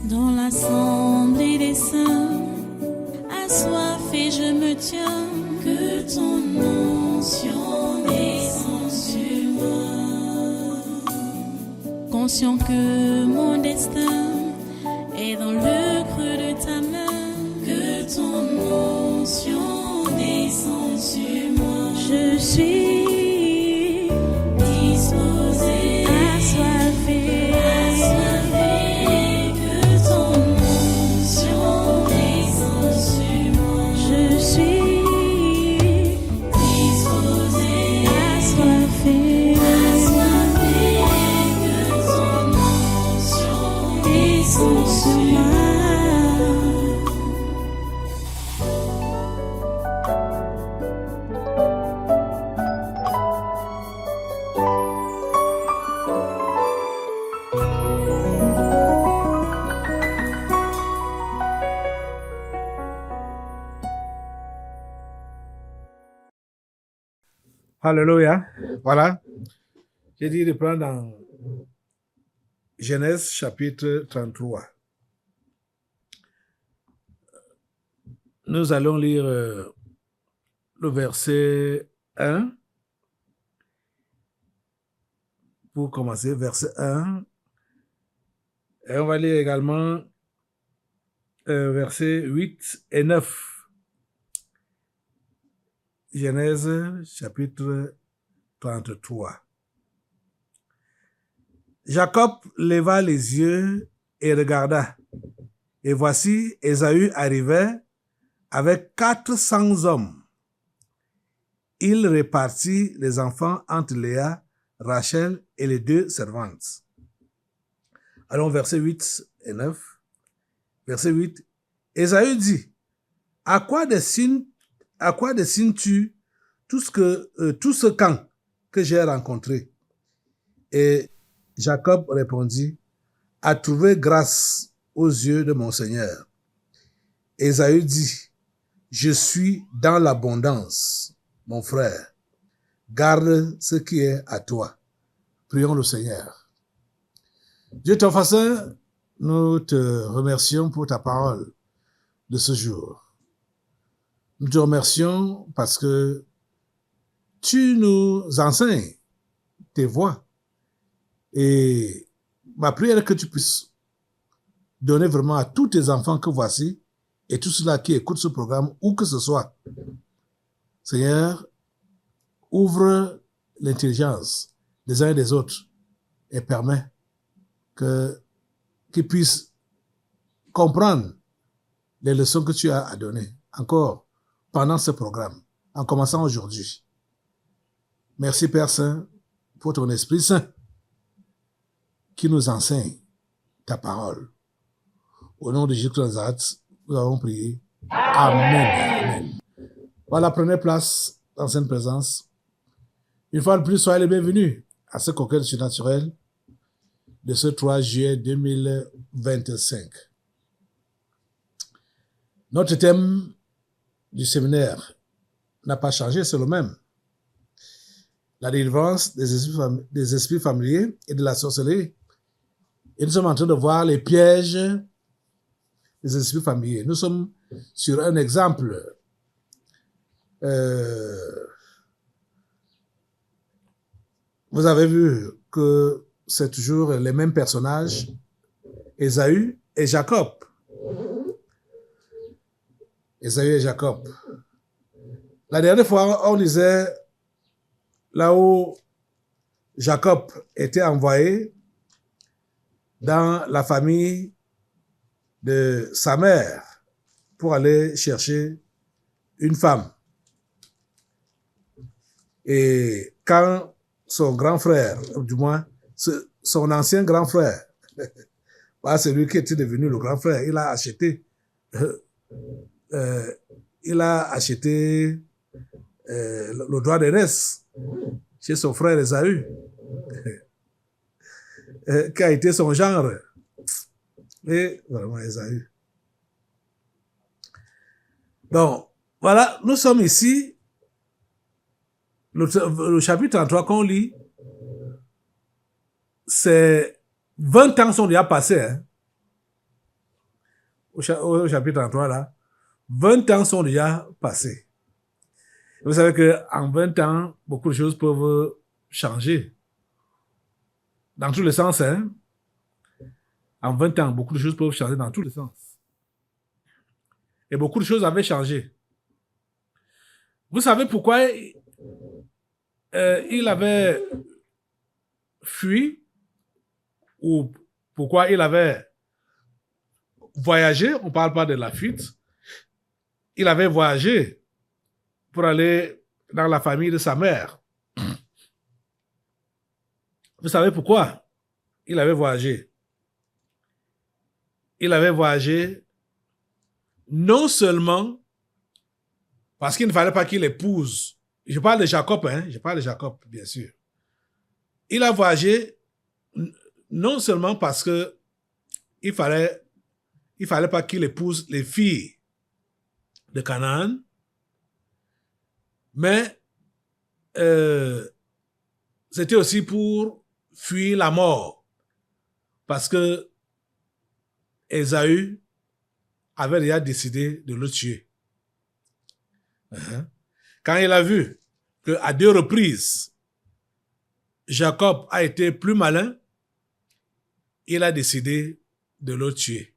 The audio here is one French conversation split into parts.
Dans l'assemblée des saints, assoiffé je me tiens, que ton onction descende sur moi. Conscient que mon destin est dans le creux de ta main, que ton onction descende sur moi. Je suis disposé, assoiffé, que ton onction descende sur moi. Je suis disposé, assoiffé, que ton onction descende sur moi. Alléluia. Voilà. J'ai dit de prendre dans Genèse chapitre 33. Nous allons lire le verset 1. Pour commencer, verset 1. Et on va lire également versets 8 et 9. Genèse chapitre 33. Jacob leva les yeux et regarda. Et voici, Ésaü arrivait avec 400 hommes. Il répartit les enfants entre Léa, Rachel et les 2 servantes. Allons, versets 8 et 9. Verset 8. Ésaü dit, à quoi destines-tu tout ce camp que j'ai rencontré? Et Jacob répondit, à trouver grâce aux yeux de mon Seigneur. Ésaü dit, je suis dans l'abondance, mon frère. Garde ce qui est à toi. Prions le Seigneur. Dieu ton Saint, nous te remercions pour ta parole de ce jour. Nous te remercions parce que tu nous enseignes tes voies. Et ma prière est que tu puisses donner vraiment à tous tes enfants que voici et tous ceux-là qui écoutent ce programme, où que ce soit. Seigneur, ouvre l'intelligence des uns et des autres et permets qu'ils puissent comprendre les leçons que tu as à donner. Encore pendant ce programme, en commençant aujourd'hui. Merci Père Saint pour ton Esprit Saint qui nous enseigne ta parole. Au nom de Jésus de Nazareth, nous avons prié. Amen. Amen. Voilà, prenez place dans cette présence. Une fois de plus, soyez les bienvenus à ce congrès surnaturel de ce 3 juillet 2025. Notre thème du séminaire n'a pas changé, c'est le même. La délivrance des esprits familiers et de la sorcellerie. Et nous sommes en train de voir les pièges des esprits familiers. Nous sommes sur un exemple. Vous avez vu que c'est toujours les mêmes personnages, Ésaü et Jacob. Ésaü et Jacob. La dernière fois, on disait là où Jacob était envoyé dans la famille de sa mère pour aller chercher une femme. Et quand son grand frère, du moins son ancien grand frère, celui qui était devenu le grand frère, il a acheté le droit d'aînesse chez son frère Ésaü, qui a été son genre. Et vraiment Ésaü. Donc, voilà, nous sommes ici, le chapitre 33 qu'on lit, c'est 20 ans sont déjà passés. Hein. au chapitre 33, là, 20 ans sont déjà passés. Vous savez qu'en 20 ans, beaucoup de choses peuvent changer. Dans tous les sens, hein. En 20 ans, beaucoup de choses peuvent changer dans tous les sens. Et beaucoup de choses avaient changé. Vous savez pourquoi il avait fui ou pourquoi il avait voyagé? On ne parle pas de la fuite. Il avait voyagé pour aller dans la famille de sa mère. Vous savez pourquoi il avait voyagé? Il avait voyagé non seulement parce qu'il ne fallait pas qu'il épouse. Je parle de Jacob, hein? Je parle de Jacob, bien sûr. Il a voyagé non seulement parce que il fallait pas qu'il épouse les filles de Canaan, mais c'était aussi pour fuir la mort. Parce que Ésaü avait déjà décidé de le tuer. Quand il a vu qu'à 2 reprises, Jacob a été plus malin, il a décidé de le tuer.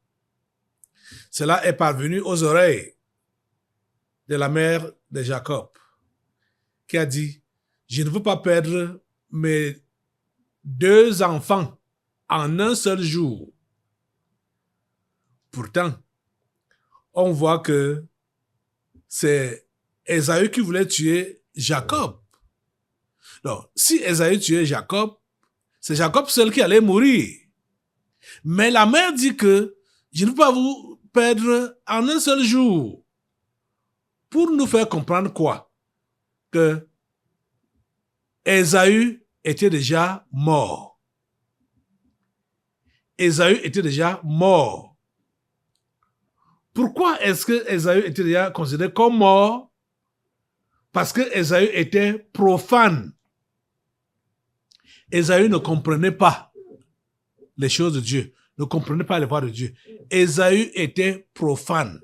Cela est parvenu aux oreilles de la mère de Jacob, qui a dit, je ne veux pas perdre mes 2 enfants en un seul jour. Pourtant, on voit que c'est Ésaü qui voulait tuer Jacob. Donc, si Ésaü tuait Jacob, c'est Jacob seul qui allait mourir. Mais la mère dit que je ne peux pas vous perdre en un seul jour. Pour nous faire comprendre quoi? Que Ésaü était déjà mort. Ésaü était déjà mort. Pourquoi est-ce que Ésaü était déjà considéré comme mort? Parce que Ésaü était profane. Ésaü ne comprenait pas les choses de Dieu, ne comprenait pas les voies de Dieu. Ésaü était profane.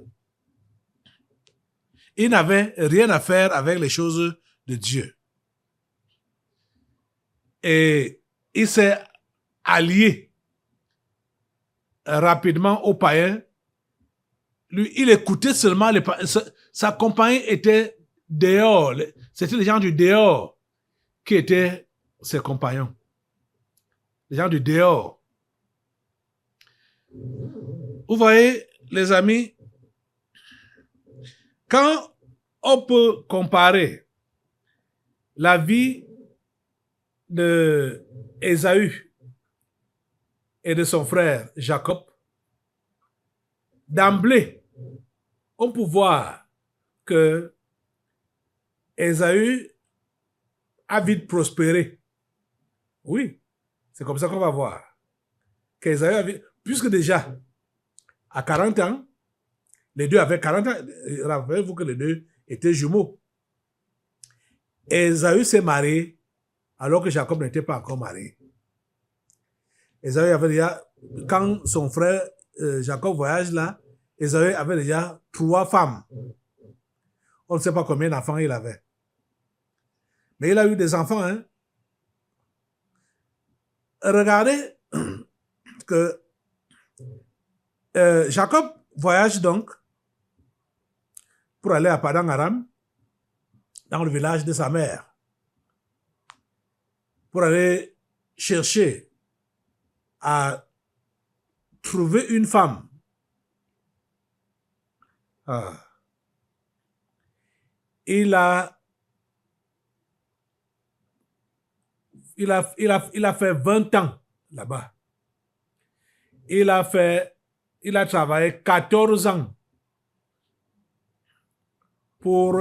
Il n'avait rien à faire avec les choses de Dieu. Et il s'est allié rapidement aux païens. Lui, il écoutait seulement les païens. Sa compagnie était dehors. C'était les gens du dehors qui étaient ses compagnons. Les gens du dehors. Vous voyez, les amis, quand on peut comparer la vie de Ésaü et de son frère Jacob, d'emblée, on peut voir que Ésaü a vite prospéré. Oui, c'est comme ça qu'on va voir. Qu'Ésaü a vite... Puisque déjà, à 40 ans, les deux avaient 40 ans. Rappelez-vous que les deux étaient jumeaux. Ésaü s'est marié alors que Jacob n'était pas encore marié. Ésaü avait déjà, quand son frère Jacob voyage là, Ésaü avait déjà 3 femmes. On ne sait pas combien d'enfants il avait. Mais il a eu des enfants. Hein. Regardez que Jacob voyage donc pour aller à Padan Aram, dans le village de sa mère, pour aller chercher à trouver une femme. Il a fait 20 ans là-bas. Il a travaillé 14 ans pour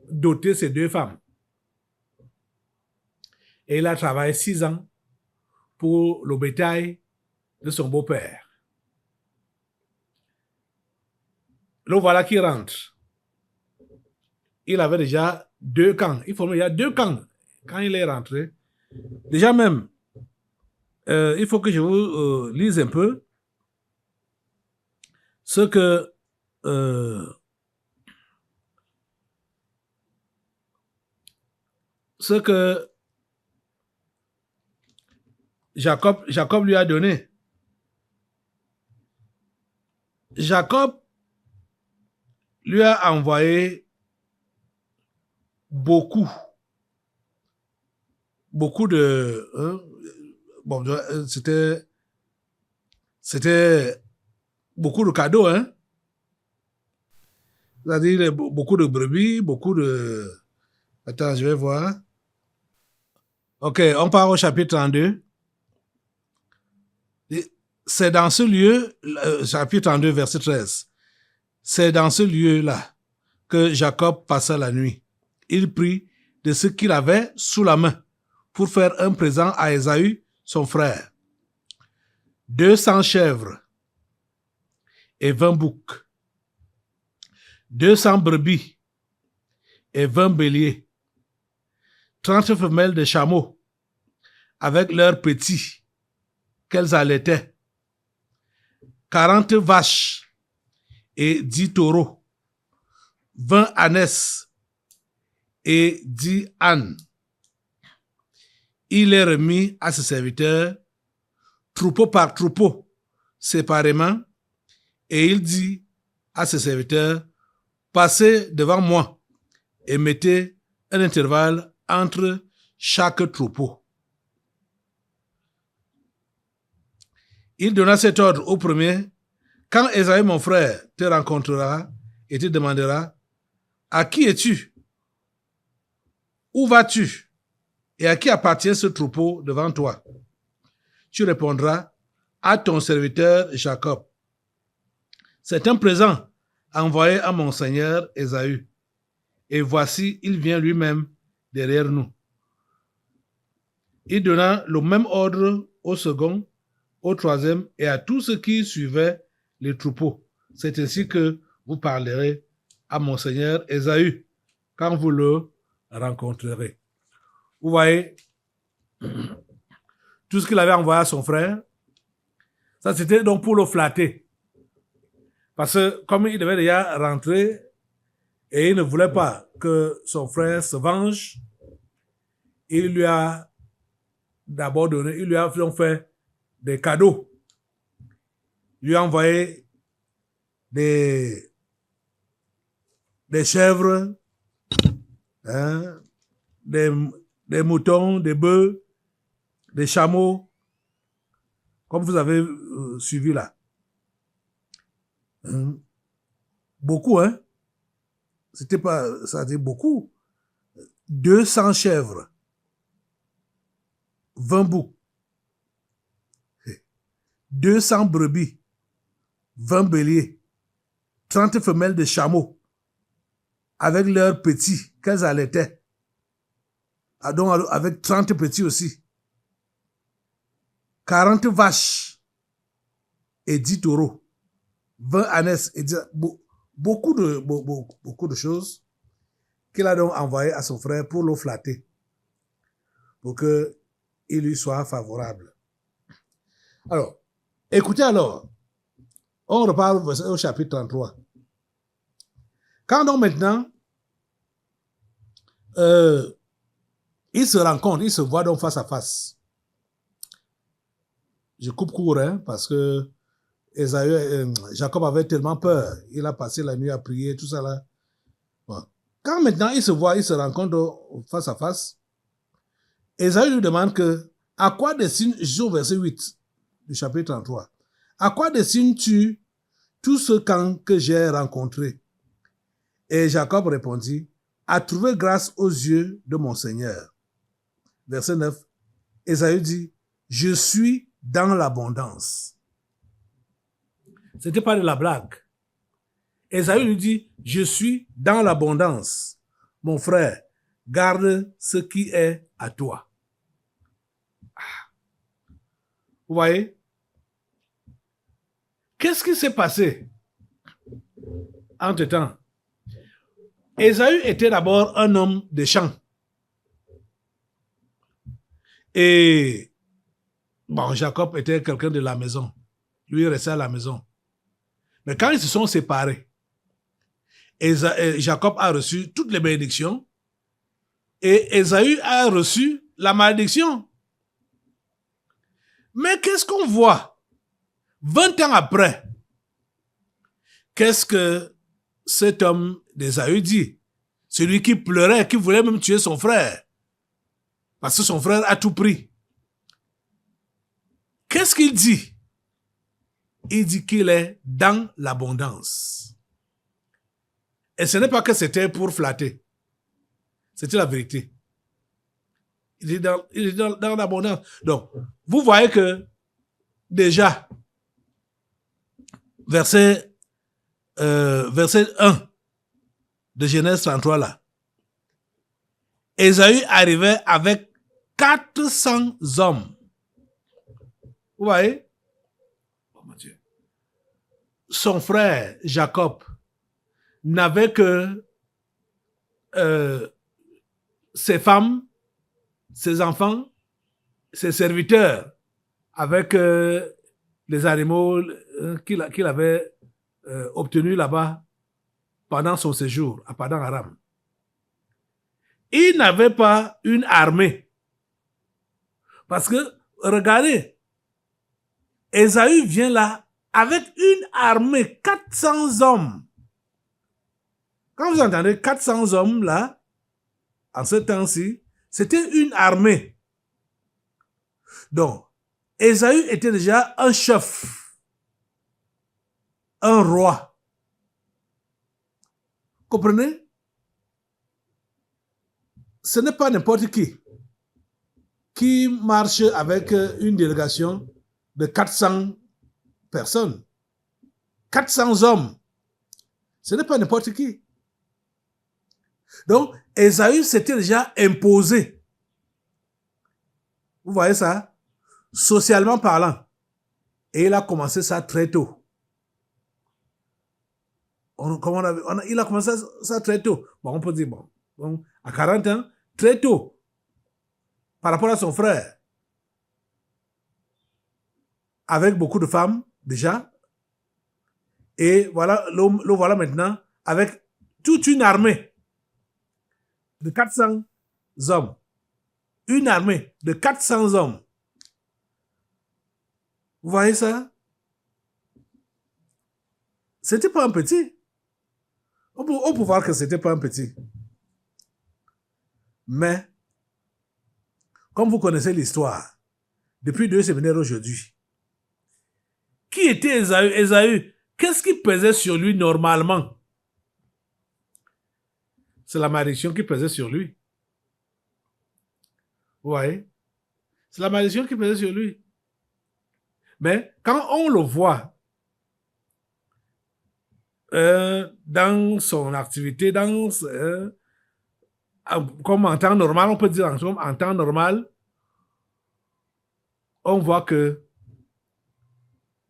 doter ces 2 femmes. Et il a travaillé 6 ans pour le bétail de son beau-père. Le voilà qui rentre. Il avait déjà 2 camps. Il y a 2 camps quand il est rentré. Déjà même, il faut que je vous lise un peu. ce que euh, ce que Jacob lui a donné. Jacob lui a envoyé beaucoup de... bon, c'était beaucoup de cadeaux, hein. C'est-à-dire beaucoup de brebis, beaucoup de... Attends, je vais voir. Ok, on part au chapitre 32. C'est dans ce lieu, chapitre 32, verset 13. C'est dans ce lieu-là que Jacob passa la nuit. Il prit de ce qu'il avait sous la main pour faire un présent à Ésaü, son frère. 200 chèvres et 20 boucs, 200 brebis et 20 béliers, 30 femelles de chameaux avec leurs petits qu'elles allaitaient, 40 vaches et 10 taureaux, 20 ânesses et 10 ânes. Il les remit à ses serviteurs, troupeau par troupeau, séparément, et il dit à ses serviteurs, passez devant moi et mettez un intervalle entre chaque troupeau. Il donna cet ordre au premier. Quand Ésaü, mon frère, te rencontrera et te demandera, à qui es-tu? Où vas-tu? Et à qui appartient ce troupeau devant toi? Tu répondras, à ton serviteur Jacob. C'est un présent envoyé à mon seigneur Ésaü. Et voici, il vient lui-même derrière nous. Il donna le même ordre au second, au troisième et à tous ceux qui suivaient les troupeaux. C'est ainsi que vous parlerez à mon seigneur Ésaü quand vous le rencontrerez. Vous voyez, tout ce qu'il avait envoyé à son frère, ça c'était donc pour le flatter. Parce que comme il devait déjà rentrer et il ne voulait pas que son frère se venge, il lui a d'abord donné, il lui a donc fait des cadeaux. Il lui a envoyé des chèvres, hein, des moutons, des bœufs, des chameaux, comme vous avez suivi là. Beaucoup, hein. C'était pas, ça dit beaucoup. 200 chèvres, 20 boucs, 200 brebis, 20 béliers, 30 femelles de chameaux, avec leurs petits qu'elles allaitaient. Donc avec 30 petits aussi. 40 vaches et 10 taureaux, 20 ânesses et 10, beaucoup de choses qu'il a donc envoyées à son frère pour le flatter, pour qu'il lui soit favorable. Alors, écoutez alors, on repart au chapitre 33. Quand donc maintenant, ils se rencontrent, ils se voient donc face à face. Je coupe court, hein, parce que Jacob avait tellement peur. Il a passé la nuit à prier, tout ça là. Bon. Quand maintenant ils se voient, ils se rencontrent face à face, Ésaü lui demande que, à quoi destines, je suis au verset 8 du chapitre 33, à quoi destines-tu tout ce camp que j'ai rencontré? Et Jacob répondit, à trouver grâce aux yeux de mon Seigneur. Verset 9, Ésaü dit, je suis dans l'abondance. C'était pas de la blague. Ésaü lui dit, je suis dans l'abondance. Mon frère, garde ce qui est à toi. Vous voyez? Qu'est-ce qui s'est passé entre-temps? Ésaü était d'abord un homme de champ. Et bon, Jacob était quelqu'un de la maison. Lui, il restait à la maison. Mais quand ils se sont séparés, Jacob a reçu toutes les bénédictions et Ésaü a reçu la malédiction. Mais qu'est-ce qu'on voit 20 ans après? Qu'est-ce que cet homme d'Ésaü dit? Celui qui pleurait, qui voulait même tuer son frère. Parce que son frère a tout pris. Qu'est-ce qu'il dit? Il dit qu'il est dans l'abondance. Et ce n'est pas que c'était pour flatter. C'était la vérité. Il est dans l'abondance. Donc, vous voyez que déjà, verset 1 de Genèse 33 là, Ésaü arrivait avec 400 hommes. Vous voyez? Oh mon Dieu. Son frère Jacob n'avait que ses femmes, ses enfants, ses serviteurs, avec les animaux qu'il avait obtenus là-bas pendant son séjour à Padan Aram. Il n'avait pas une armée. Parce que, regardez, Ésaü vient là avec une armée, 400 hommes. Quand vous entendez 400 hommes là, en ce temps-ci, c'était une armée. Donc, Ésaü était déjà un chef, un roi. Comprenez? Ce n'est pas n'importe qui marche avec une délégation de 400 personnes. 400 hommes. Ce n'est pas n'importe qui. Donc, Ésaü s'était déjà imposé. Vous voyez ça? Socialement parlant. Et il a commencé ça très tôt. Il a commencé ça très tôt. Bon, on peut dire, bon, à 40 ans, très tôt. Par rapport à son frère. Avec beaucoup de femmes, déjà. Et voilà, le voilà maintenant, avec toute une armée de 400 hommes. Une armée de 400 hommes. Vous voyez ça? C'était pas un petit. On peut voir que c'était pas un petit. Mais, comme vous connaissez l'histoire, depuis 2 séminaires aujourd'hui, qui était Ésaü? Ésaü, qu'est-ce qui pesait sur lui normalement? C'est la malédiction qui pesait sur lui. Vous voyez? C'est la malédiction qui pesait sur lui. Mais quand on le voit dans son activité, comme en temps normal, on peut dire en temps normal, on voit que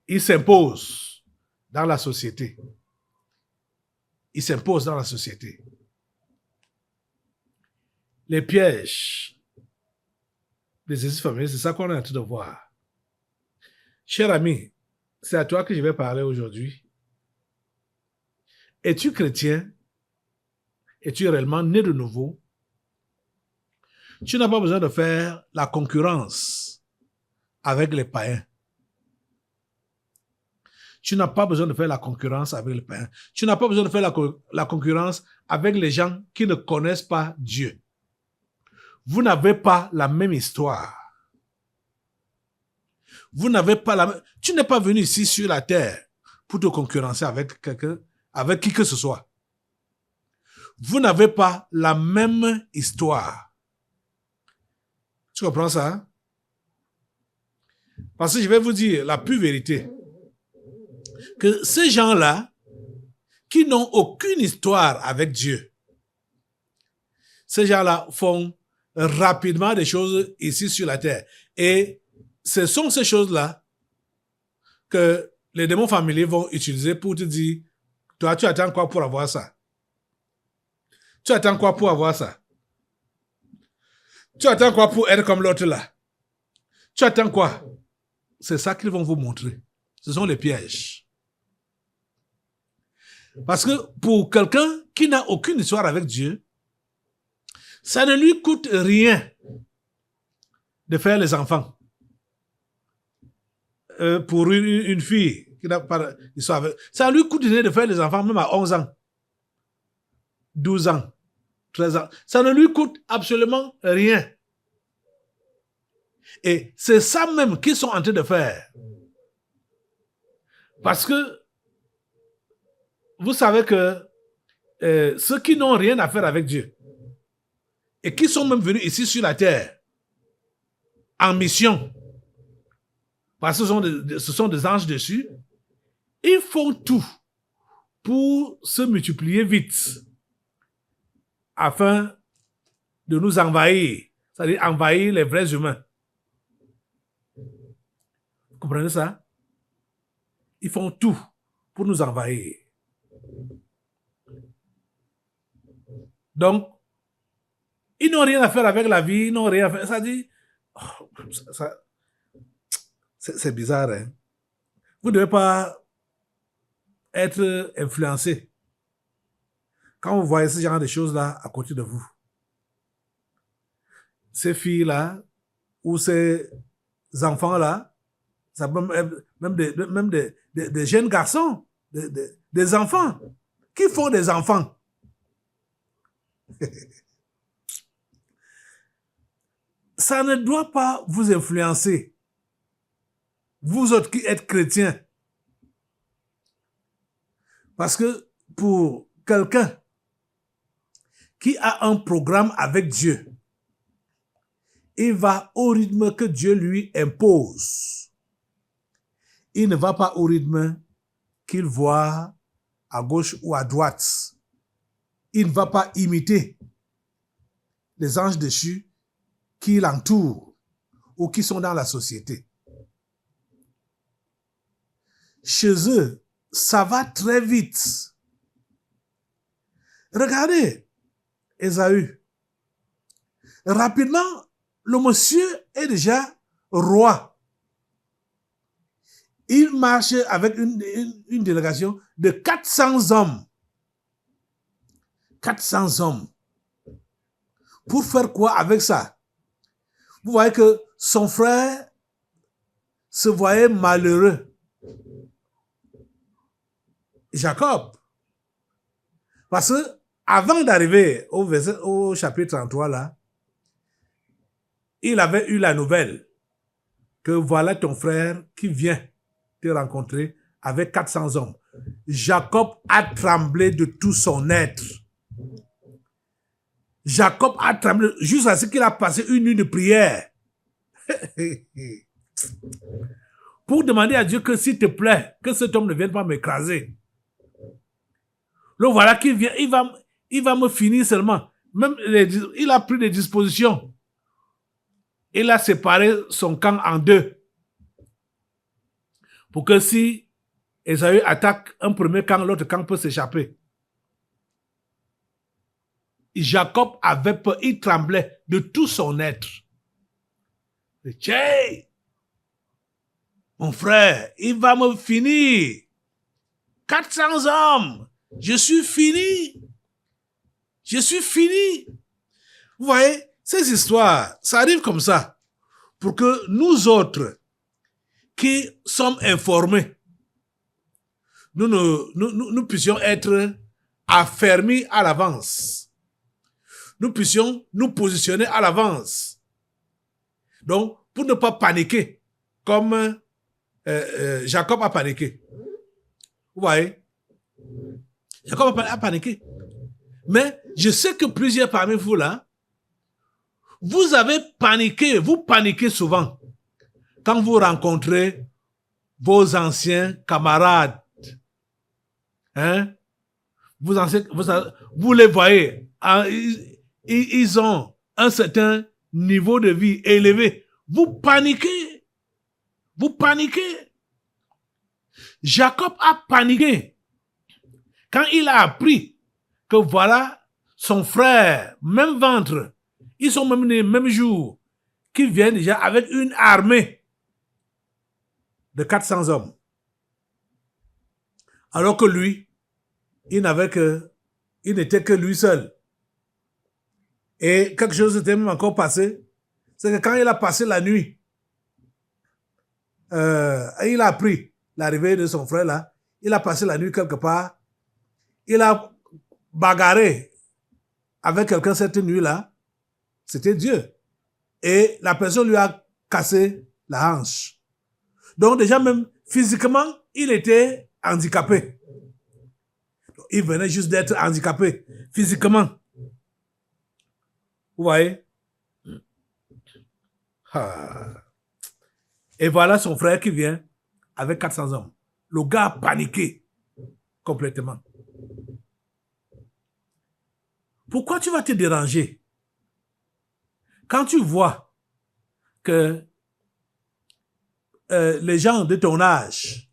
il s'impose dans la société. Il s'impose dans la société. Les pièges des exercices familiers, c'est ça qu'on est en train de voir. Cher ami, c'est à toi que je vais parler aujourd'hui. Es-tu chrétien? Es-tu réellement né de nouveau? Tu n'as pas besoin de faire la concurrence avec les païens. Tu n'as pas besoin de faire la concurrence avec les païens. Tu n'as pas besoin de faire la concurrence avec les gens qui ne connaissent pas Dieu. Vous n'avez pas la même histoire. Vous n'avez pas la même... Tu n'es pas venu ici sur la terre pour te concurrencer avec quelqu'un, avec qui que ce soit. Vous n'avez pas la même histoire. Tu comprends ça? Parce que je vais vous dire la pure vérité. Que ces gens-là, qui n'ont aucune histoire avec Dieu, ces gens-là font rapidement des choses ici sur la terre. Et ce sont ces choses-là que les démons familiers vont utiliser pour te dire, toi, tu attends quoi pour avoir ça? Tu attends quoi pour avoir ça? Tu attends quoi pour être comme l'autre là? Tu attends quoi? C'est ça qu'ils vont vous montrer. Ce sont les pièges. Parce que pour quelqu'un qui n'a aucune histoire avec Dieu, ça ne lui coûte rien de faire les enfants. Pour une fille qui n'a pas d'histoire avec... Ça lui coûte rien de faire les enfants même à 11 ans, 12 ans, 13 ans. Ça ne lui coûte absolument rien. Et c'est ça même qu'ils sont en train de faire. Parce que vous savez que ceux qui n'ont rien à faire avec Dieu et qui sont même venus ici sur la terre en mission, parce que ce sont des anges dessus, ils font tout pour se multiplier vite afin de nous envahir, c'est-à-dire envahir les vrais humains. Vous comprenez ça? Ils font tout pour nous envahir. Donc, ils n'ont rien à faire avec la vie, ils n'ont rien à faire. Ça dit, c'est bizarre, hein? Vous ne devez pas être influencé quand vous voyez ce genre de choses-là à côté de vous. Ces filles-là, ou ces enfants-là, ça peut même des jeunes garçons, des enfants, qui font des enfants. Ça ne doit pas vous influencer. Vous autres qui êtes chrétiens. Parce que pour quelqu'un qui a un programme avec Dieu, il va au rythme que Dieu lui impose. Il ne va pas au rythme qu'il voit à gauche ou à droite. Il ne va pas imiter les anges déchus qui l'entourent ou qui sont dans la société. Chez eux, ça va très vite. Regardez Ésaü. Rapidement, le monsieur est déjà roi. Il marche avec une délégation de 400 hommes. 400 hommes. Pour faire quoi avec ça? Vous voyez que son frère se voyait malheureux. Jacob. Parce que avant d'arriver au chapitre 33 là, il avait eu la nouvelle que voilà ton frère qui vient te rencontrer avec 400 hommes. Jacob a tremblé de tout son être. Jacob a tremblé jusqu'à ce qu'il a passé une nuit de prière pour demander à Dieu que s'il te plaît, que cet homme ne vienne pas m'écraser. Le voilà qui vient, il va me finir seulement. Même il a pris des dispositions. Il a séparé son camp en deux. Pour que si Ésaü attaque un premier camp, l'autre camp peut s'échapper. Jacob avait peur, il tremblait de tout son être. Tchè, mon frère, il va me finir. 400 hommes, je suis fini. Je suis fini. Vous voyez, ces histoires, ça arrive comme ça. Pour que nous autres, qui sommes informés, nous puissions être affermis à l'avance. Nous puissions nous positionner à l'avance. Donc, pour ne pas paniquer, comme Jacob a paniqué. Vous voyez? Jacob a paniqué. Mais je sais que plusieurs parmi vous là, vous avez paniqué, vous paniquez souvent quand vous rencontrez vos anciens camarades. Hein? Vous les voyez, ils ont un certain niveau de vie élevé. Vous paniquez. Vous paniquez. Jacob a paniqué quand il a appris que voilà son frère, même ventre, ils sont même les mêmes jours, qui viennent déjà avec une armée de 400 hommes. Alors que lui, il n'était que lui seul. Et quelque chose s'était même encore passé, c'est que quand il a passé la nuit, il a appris l'arrivée de son frère là, il a passé la nuit quelque part, il a bagarré avec quelqu'un cette nuit-là, c'était Dieu. Et la personne lui a cassé la hanche. Donc déjà même physiquement, il était handicapé. Il venait juste d'être handicapé physiquement. Vous voyez? Et voilà son frère qui vient avec 400 hommes. Le gars a paniqué complètement. Pourquoi tu vas te déranger quand tu vois que les gens de ton âge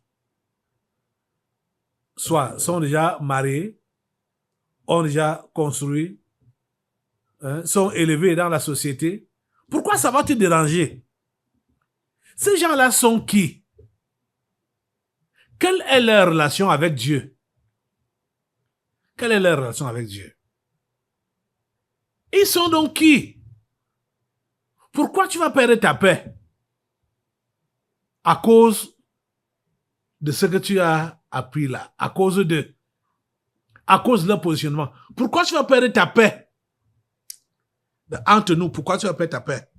sont déjà mariés, ont déjà construit, sont élevés dans la société? Pourquoi ça va te déranger? Ces gens-là sont qui? Quelle est leur relation avec Dieu? Quelle est leur relation avec Dieu? Ils sont donc qui? Pourquoi tu vas perdre ta paix? À cause de ce que tu as appris là, à cause de leur positionnement. Pourquoi tu vas perdre ta paix? Entre nous, pourquoi tu vas perdre ta paix?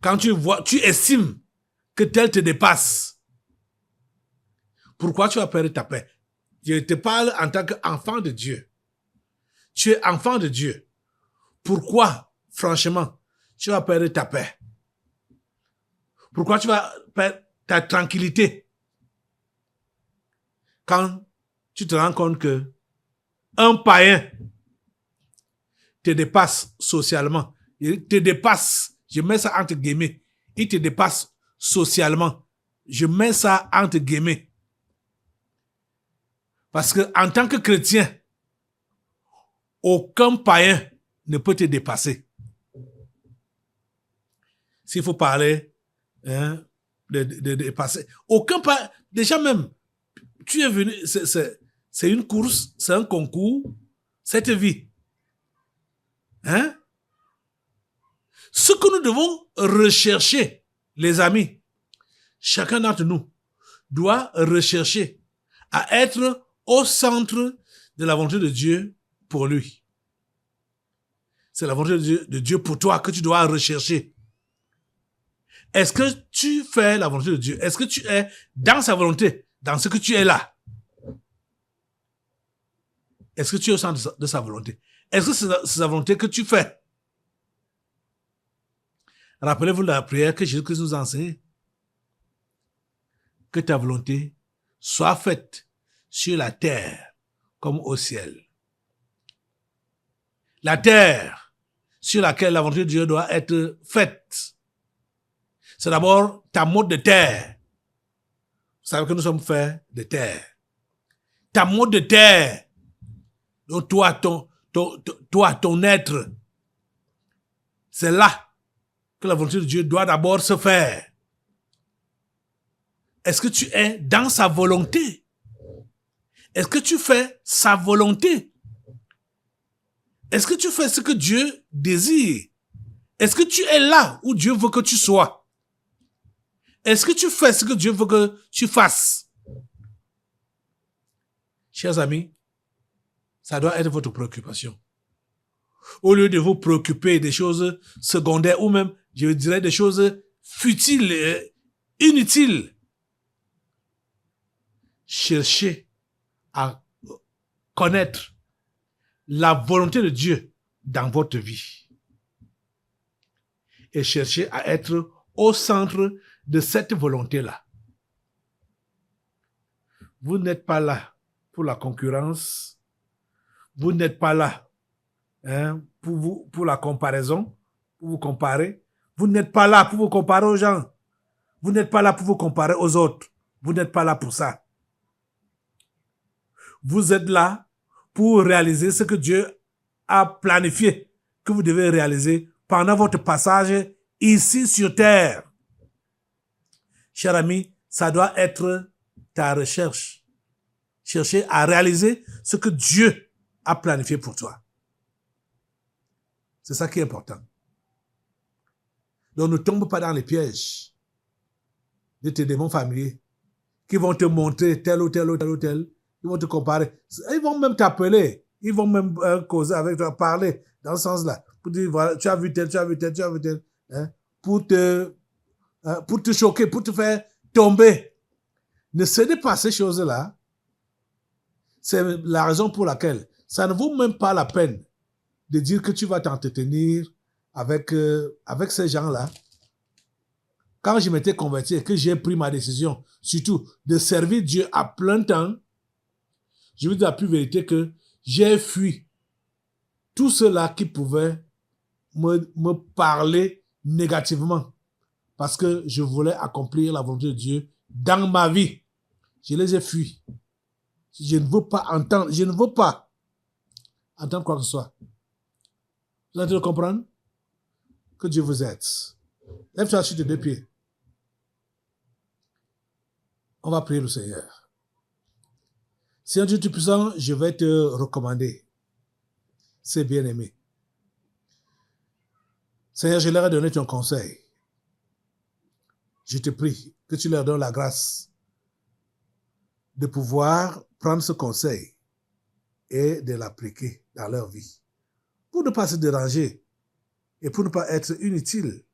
Quand tu estimes que tel te dépasse, pourquoi tu vas perdre ta paix? Je te parle en tant qu'enfant de Dieu. Tu es enfant de Dieu. Pourquoi, franchement, tu vas perdre ta paix? Pourquoi tu vas perdre ta tranquillité? Quand tu te rends compte que un païen te dépasse socialement, il te dépasse, je mets ça entre guillemets, il te dépasse socialement, je mets ça entre guillemets. Parce que en tant que chrétien, aucun païen ne peut te dépasser. S'il faut parler de dépasser, aucun païen, déjà même, tu es venu, c'est une course, c'est un concours, cette vie. Ce que nous devons rechercher, les amis, chacun d'entre nous doit rechercher à être au centre de la volonté de Dieu pour lui. C'est la volonté de Dieu pour toi que tu dois rechercher. Est-ce que tu fais la volonté de Dieu? Est-ce que tu es dans sa volonté, dans ce que tu es là? Est-ce que tu es au centre de sa volonté? Est-ce que c'est sa volonté que tu fais? Rappelez-vous la prière que Jésus-Christ nous enseigne. Que ta volonté soit faite sur la terre comme au ciel. La terre sur laquelle la volonté de Dieu doit être faite, c'est d'abord ta mode de terre. Vous savez que nous sommes faits de terre. Ta mode de terre, donc toi, ton être, c'est là que la volonté de Dieu doit d'abord se faire. Est-ce que tu es dans sa volonté? Est-ce que tu fais sa volonté? Est-ce que tu fais ce que Dieu désire? Est-ce que tu es là où Dieu veut que tu sois? Est-ce que tu fais ce que Dieu veut que tu fasses? Chers amis, ça doit être votre préoccupation. Au lieu de vous préoccuper des choses secondaires ou même, je dirais, des choses futiles, inutiles, cherchez à connaître la volonté de Dieu dans votre vie. Et cherchez à être au centre de cette volonté-là. Vous n'êtes pas là pour la concurrence. Vous n'êtes pas là pour la comparaison, pour vous comparer. Vous n'êtes pas là pour vous comparer aux gens. Vous n'êtes pas là pour vous comparer aux autres. Vous n'êtes pas là pour ça. Vous êtes là pour réaliser ce que Dieu a planifié, que vous devez réaliser pendant votre passage ici sur terre. Cher ami, ça doit être ta recherche. chercher à réaliser ce que Dieu a planifié pour toi. C'est ça qui est important. Donc ne tombe pas dans les pièges de tes démons familiers qui vont te montrer tel ou tel ou tel ou tel. Ils vont te comparer. Ils vont même t'appeler. Ils vont même causer avec toi, parler dans ce sens-là. Pour dire, voilà, tu as vu tel, tu as vu tel, tu as vu tel. Hein, pour te choquer, pour te faire tomber. Ne cédez pas à ces choses-là. C'est la raison pour laquelle ça ne vaut même pas la peine de dire que tu vas t'entretenir avec ces gens-là. Quand je m'étais converti et que j'ai pris ma décision, surtout de servir Dieu à plein temps, je vous dis la plus vérité que j'ai fui tout cela qui pouvait me parler négativement parce que je voulais accomplir la volonté de Dieu dans ma vie. Je les ai fuis. Je ne veux pas entendre quoi que ce soit. Vous êtes en train de comprendre? Que Dieu vous aide. Lève-toi sur tes deux pieds. On va prier le Seigneur. Seigneur Dieu Tout-Puissant, je vais te recommander ces bien-aimés. Seigneur, je leur ai donné ton conseil. Je te prie que tu leur donnes la grâce de pouvoir prendre ce conseil et de l'appliquer dans leur vie. Pour ne pas se déranger et pour ne pas être inutile.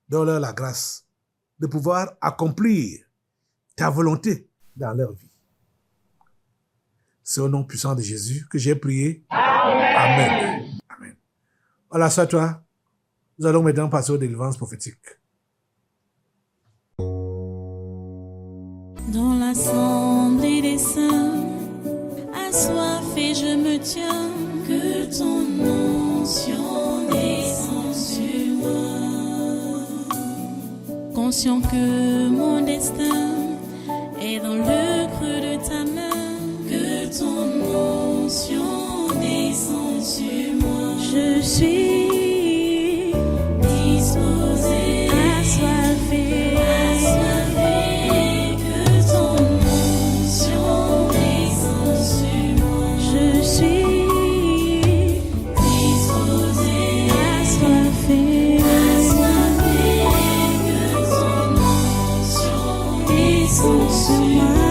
Donne-leur la grâce de pouvoir accomplir ta volonté dans leur vie. C'est au nom puissant de Jésus que j'ai prié. Amen. Amen. Voilà, soit toi. Nous allons maintenant passer aux délivrances prophétiques. Dans l'assemblée des saints, assoiffé je me tiens, que ton onction descende sur moi. Conscient que mon destin est dans le creux de ta main, que ton onction descende sur moi. Je suis disposé, assoiffé, que ton onction descende sur moi. Je suis disposé, assoiffé, que ton onction descende sur moi.